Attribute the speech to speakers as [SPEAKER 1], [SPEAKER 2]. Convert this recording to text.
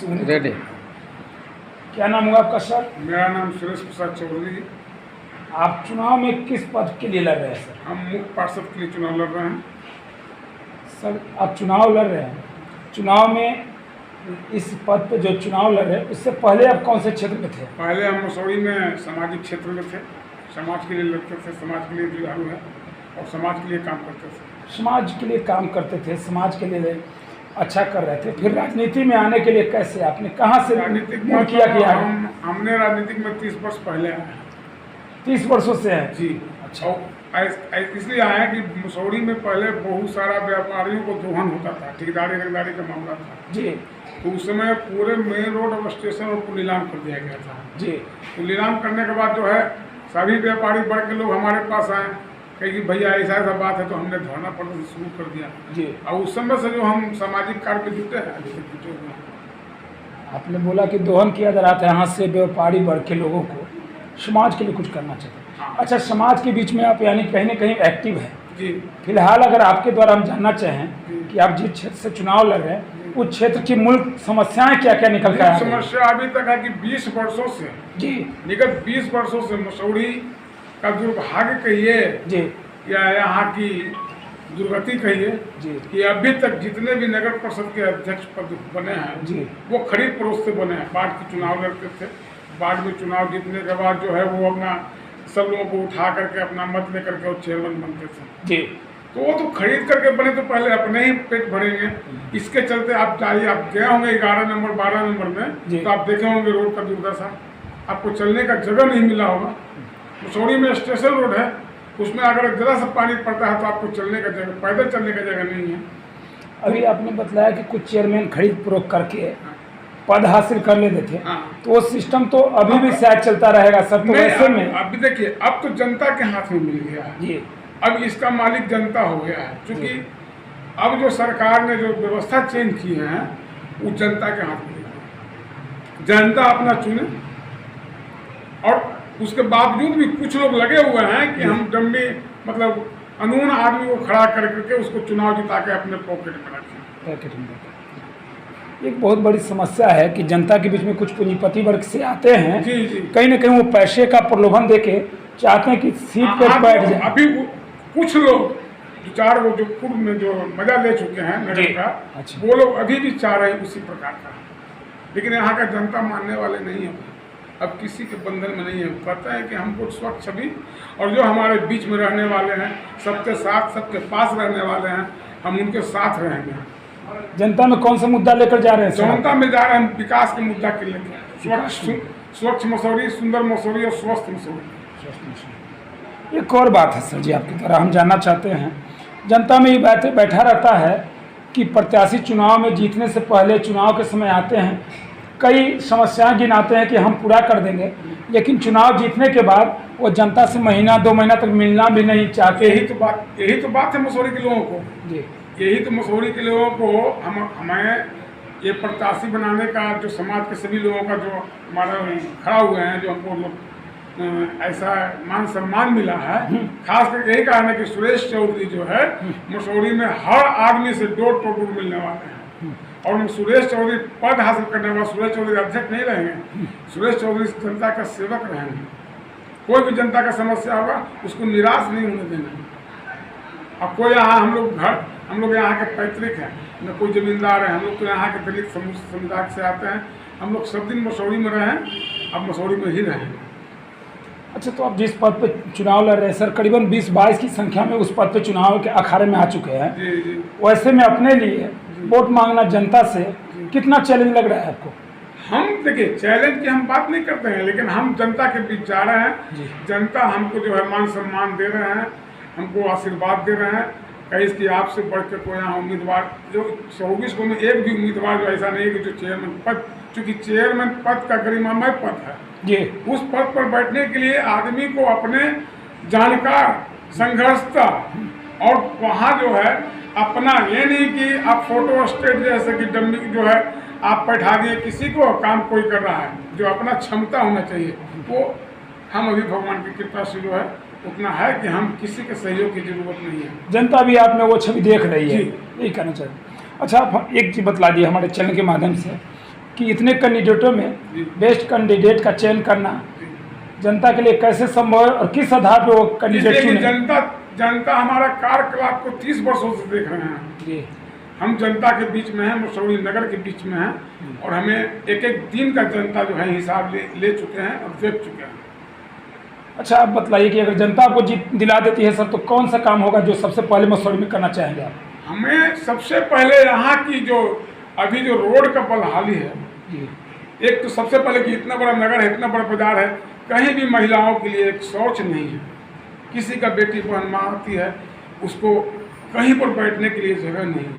[SPEAKER 1] Ready.
[SPEAKER 2] क्या नाम हुआ आपका सर?
[SPEAKER 3] मेरा नाम सुरेश प्रसाद चौधरी।
[SPEAKER 2] आप चुनाव में किस पद के लिए लड़ रहे हैं सर?
[SPEAKER 3] हम मुख्य पार्षद के लिए चुनाव लड़ रहे हैं।
[SPEAKER 2] सर आप चुनाव लड़ रहे हैं, चुनाव में इस पद पे जो चुनाव लड़ रहे हैं उससे पहले आप कौन से क्षेत्र में थे?
[SPEAKER 3] पहले हम मसौड़ी में सामाजिक क्षेत्र में थे, समाज के लिए लड़ते थे, समाज के लिए जुझारू है और समाज के लिए काम करते थे।
[SPEAKER 2] समाज के लिए काम करते थे, समाज के लिए अच्छा कर रहे थे, फिर राजनीति में आने के लिए कैसे आपने कहाँ से
[SPEAKER 3] राजनीतिक
[SPEAKER 2] मन किया कि
[SPEAKER 3] हमने राजनीतिक में 30 वर्ष पहले आए हैं।
[SPEAKER 2] 30 वर्षों से है
[SPEAKER 3] जी।
[SPEAKER 2] अच्छा।
[SPEAKER 3] और इसलिए आए हैं कि मसौड़ी में पहले बहुत सारा व्यापारियों को दोहन होता था, ठेकेदारी रंगदारी का मामला था
[SPEAKER 2] जी।
[SPEAKER 3] तो उस समय पूरे मेन रोड और स्टेशन और को नीलाम कर दिया गया था
[SPEAKER 2] जी।
[SPEAKER 3] तो नीलाम करने के बाद जो है सभी व्यापारी वर्ग के लोग हमारे पास आए कहे कि भैया ऐसा ऐसा बात है, तो हमने धरना प्रदर्शन शुरू कर दिया
[SPEAKER 2] जी।
[SPEAKER 3] और उस समय से जो हम सामाजिक कार्य में जुटे हैं, अभी तक जुटे हुए हैं।
[SPEAKER 2] आपने बोला कि दोहन किया जा रहा था, यहाँ से व्यापारी वर्ग के लोगों को समाज के लिए कुछ करना चाहिए। अच्छा, समाज के बीच में आप यानी कहीं ना कहीं एक्टिव है
[SPEAKER 3] जी।
[SPEAKER 2] फिलहाल अगर आपके द्वारा हम जानना चाहें कि आप जिस क्षेत्र से चुनाव लड़ रहे हैं उस क्षेत्र की मूल समस्याएं क्या क्या निकल कर आ रही हैं?
[SPEAKER 3] समस्या अभी तक है कि 20 वर्षों से
[SPEAKER 2] जी
[SPEAKER 3] निगत 20 वर्षों से मसौड़ी का दुर्भाग्य कहिए
[SPEAKER 2] जी
[SPEAKER 3] या यहाँ की दुर्गति कहिए
[SPEAKER 2] जी
[SPEAKER 3] कि अभी तक जितने भी नगर परिषद के अध्यक्ष पद बने हैं
[SPEAKER 2] जी
[SPEAKER 3] वो खरीद फरोख्त से बने हैं। बाढ़ की चुनाव लड़ते थे, बाढ़ में चुनाव जीतने के बाद जो है वो अपना सब लोगों को उठा करके अपना मत लेकर के वो चेयरमैन बनते थे।
[SPEAKER 2] जी।
[SPEAKER 3] तो वो तो खरीद करके बने तो पहले अपने ही पेट भरेंगे। इसके चलते आप जाइए, आप गए होंगे 11 नंबर 12 नंबर में तो आप देखे होंगे रोड का दुर्दशा, आपको चलने का जगह नहीं मिला होगा। मसौड़ी में स्टेशन रोड है, उसमें अगर जरा सा पानी पड़ता है तो आपको चलने का जगह, पैदल चलने का जगह नहीं है।
[SPEAKER 2] अभी आपने बताया कि कुछ चेयरमैन खरीद फरोख्त करके पद हासिल कर लेते थे, तो वो सिस्टम तो अभी भी शायद चलता रहेगा सर। तो ऐसे में
[SPEAKER 3] अभी देखिए अब तो जनता के हाथ में मिल गया है
[SPEAKER 2] जी।
[SPEAKER 3] अब इसका मालिक जनता हो गया है, क्योंकि अब जो सरकार ने जो व्यवस्था चेंज की है वो जनता के हाथ में है। जनता अपना चुने और उसके बावजूद भी कुछ लोग लगे हुए हैं कि हम डम्मी मतलब अनून आदमी को खड़ा करके उसको चुनाव जिता के अपने पॉकेट में रखें।
[SPEAKER 2] एक बहुत बड़ी समस्या है कि जनता के बीच में कुछ पूंजीपति वर्ग से आते हैं,
[SPEAKER 3] जी जी।
[SPEAKER 2] कहीं ना कहीं वो पैसे का प्रलोभन देके चाहते हैं कि सीट पे बैठ जाए।
[SPEAKER 3] अभी कुछ लोग दो चार वो जो पूर्व में जो मजा ले चुके हैं नगर का,
[SPEAKER 2] अच्छा।
[SPEAKER 3] वो लोग अभी भी चाह रहे हैं उसी प्रकार का, लेकिन यहाँ का जनता मानने वाले नहीं है। अब किसी के बंधन में नहीं है, पता है कि हमको स्वच्छ छवि और जो हमारे बीच में रहने वाले हैं, सबके साथ सबके पास रहने वाले हैं, हम उनके साथ रहेंगे।
[SPEAKER 2] जनता में कौन सा मुद्दा लेकर जा रहे हैं?
[SPEAKER 3] जनता में जा रहे हैं विकास के मुद्दा के लेकर, स्वच्छ मसौड़ी, सुंदर मसौड़ी और स्वस्थ मसौड़ी।
[SPEAKER 2] एक और बात है सर जी आपकी तरह हम जानना चाहते हैं, जनता में ये बातें बैठा रहता है कि प्रत्याशी चुनाव में जीतने से पहले चुनाव के समय आते हैं, कई समस्याएं गिनाते हैं कि हम पूरा कर देंगे, लेकिन चुनाव जीतने के बाद वो जनता से महीना 2 महीना तक मिलना भी नहीं चाहते।
[SPEAKER 3] यही तो बात है मसौड़ी के लोगों को
[SPEAKER 2] जी।
[SPEAKER 3] यही तो मसौड़ी के लोगों को हमें ये प्रत्याशी बनाने का जो समाज के सभी लोगों का जो हमारा खड़ा हुए हैं, जो हमको ऐसा मान सम्मान मिला है, खास करके यही कारण है कि सुरेश चौधरी जो है मसौड़ी में हर आदमी से डोर टू डोर मिलने वाले हैं और सुरेश चौधरी पद हासिल करने वाला, सुरेश चौधरी अध्यक्ष नहीं रहेंगे, सुरेश चौधरी जनता का सेवक रहेंगे। कोई भी जनता का समस्या होगा उसको निराश नहीं होने देना। अब कोई यहाँ हम लोग यहाँ के पैतृक हैं, न कोई जमींदार है, हम लोग तो यहाँ के दलित समुदाय से आते हैं, हम लोग सब दिन मसौड़ी में रहें, अब मसौड़ी में ही रहें।
[SPEAKER 2] अच्छा, तो आप जिस पद पे चुनाव लड़ रहे हैं सर, करीबन 20-22 की संख्या में उस पद पे चुनाव के अखाड़े में आ चुके हैं।
[SPEAKER 3] जी जी।
[SPEAKER 2] वैसे में अपने लिए वोट मांगना जनता से कितना चैलेंज लग रहा है आपको?
[SPEAKER 3] हम देखिए चैलेंज की हम बात नहीं करते हैं, लेकिन हम जनता के बीच जा रहे हैं, जनता हमको जो है मान सम्मान दे रहे हैं, हमको आशीर्वाद दे रहे हैं। कहीं इसकी आपसे बढ़ के कोई यहाँ उम्मीदवार जो 24 को में एक भी उम्मीदवार जो ऐसा नहीं है कि जो चेयरमैन पद, चूँकि चेयरमैन पद का गरिमामय पद है
[SPEAKER 2] जी,
[SPEAKER 3] उस पद पर बैठने के लिए आदमी को अपने जानकार, संघर्षता और वहाँ जो है अपना, ये नहीं कि आप फोटो स्टेट जैसे कि डम्मी जो है आप बैठा दिए किसी को, काम कोई कर रहा है, जो अपना क्षमता होना चाहिए वो हम अभी भगवान की कृपा से जो है उतना है कि हम किसी के सहयोग की जरूरत नहीं है।
[SPEAKER 2] जनता भी आप में वो छवि देख रही है, यही कहना चाहिए। अच्छा, आप एक चीज़ बतला दी हमारे चैनल के माध्यम से कि इतने कैंडिडेटों में
[SPEAKER 3] जी।
[SPEAKER 2] बेस्ट कैंडिडेट का चयन करना
[SPEAKER 3] जी।
[SPEAKER 2] जनता के लिए कैसे संभव है और किस आधार पर वो कैंडिडेट
[SPEAKER 3] इसलिए कि
[SPEAKER 2] चुने?
[SPEAKER 3] जनता हमारा कार्यकलाप को 30 वर्षों से देख रहे हैं।
[SPEAKER 2] जी।
[SPEAKER 3] हम जनता के बीच में हैं, मसौढ़ी नगर के बीच में हैं, और हमें एक एक दिन का जनता जो है हिसाब ले चुके हैं और देख चुके हैं।
[SPEAKER 2] अच्छा, आप बतलाइए कि अगर जनता आपको जीत दिला देती है सर, तो कौन सा काम होगा जो सबसे पहले मसौढ़ी में करना चाहेंगे आप?
[SPEAKER 3] हमें सबसे पहले यहाँ की जो अभी जो रोड का बदहाली है,
[SPEAKER 2] जी।
[SPEAKER 3] एक तो सबसे पहले कि इतना बड़ा नगर है, इतना बड़ा बाजार है, कहीं भी महिलाओं के लिए एक शौच नहीं है। किसी का बेटी बहन माँ आती है, उसको कहीं पर बैठने के लिए जगह नहीं है।